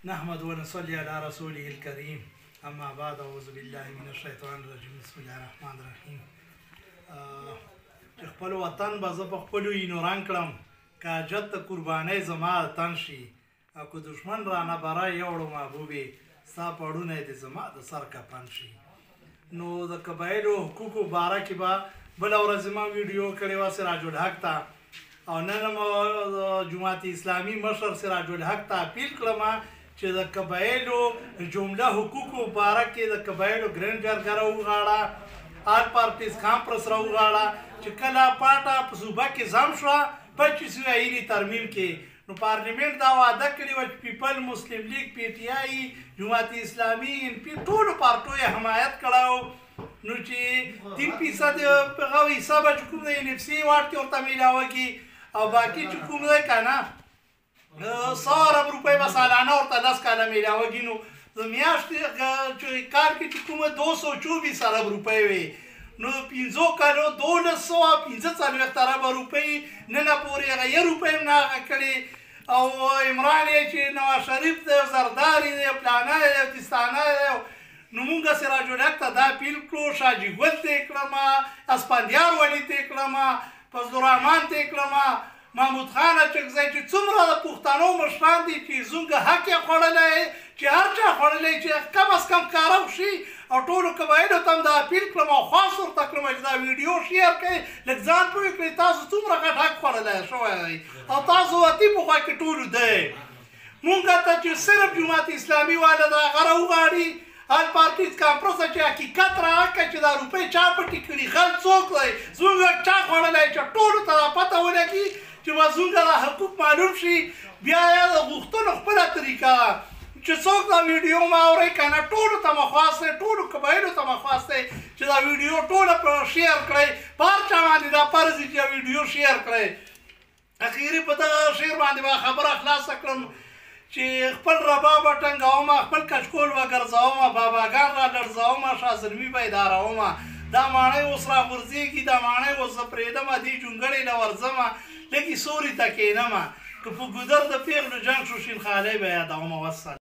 نحمد ونصلي على رسوله الكريم اما بعد اعوذ بالله من الشیطان الرجیم بسم الله الرحمن الرحیم چې خپل وطن به زه په خپلو اینو رنګ کړم که حاجت د قربانۍ زما تن شي او که دشمن رانه بری یوړو محبوبې ستا پړونی دې زما د سر کفن شي. نو د قبایلو حقوقو باره کې به بله ورځ ما ویډیو کړې وه سراج الحق ته او نن م د جماعت اسلامي مشر سراج الحق ته اپیل کړم چې د قبایلو جمله حقوقو باره کې د قبایلو ګرینډ جرګه وغواړه آل پارټیز کانفرنس راوغواړه چې کله پاټه په صوبه کې ځم شوه 25 آییني ترمیم کې نو پارلیمنت دا وعده کړې وه چې پیپل مسلم لیگ پی ټي آی جماعت اسلامي ان پی ټولو پارټیو یې حمایت کړی نو چې 3% هغه حصه به چې کوم د ان اف سی واټ کې ورته میلاوږي او باقي چې کوم دی که نه 100 ارب روپۍ به سالانه ورته 10 کاله میلاوږي نو د میاشتې کار کې چې کومه 224 ارب روپۍ وي نو 15 کالو 1245 ارب روپۍ نن پورې هغه 1 روپۍ هم نه هغه کړې او عمران یې چې نواز شریف دی زرداري دی پلانه دی تستانه دی نو مونږ سراج الحق ته دا اپیل کړو شاجي ګل ته یې کړم اسپندیار ولي ته یې کړم فضل الرحمن ته یې کړم محمود خان اچکزی چې څومره د پښتنو مشران دي چې زموږ حق یې خوړلی چې هر چا خوړلی چې کم از کم کاره وشي او ټولو قبایلو ته هم دا اپیل کړم او خاص ورته کړم چې دا ویډیو شیر کړئ لږ ځان پوه کړئ تاسو څومره غټ حق خوړلی شوی دی او تاسو وطي په خوا کې ټولو دی مونږ ته چې صرف جماعت اسلامي والا د هغه راوغواړي آل پارټیز کانفرنس چې حقیقت راکړه چې دا روپۍ چا پټې کړي غل څوک دی زموږ چا خوړلی چې ټولو ته دا پته ولګي چې زموږ دا حقوق معلوم شي بیا یې د غوښتنو خپله طریقه چې څوک دا ویډیو ما اورئ که نه ټولو ته مخواست دی ټولو قبایلو ته مخواست دی چې دا ویډیو ټوله شیر کړئ په هر چا باندې دا فرض دی چې دا ویډیو شیر کړئ. اخیري په دغه شعر باندې به خبره خلاصه کړم چې خپل رباب ټنګوم خپل کچکول وګرځوم باباګان را لړزوم شاه زلمي به اداروم دا ماڼۍ اوس را غورځېږي دا ماڼۍ اوس زه پرېږدم دې جونګړې له ورځم لږې سوري ته کښېنم که په ګودر د پیغلو جنګ شو شین خالۍ به یادوم. والسلام.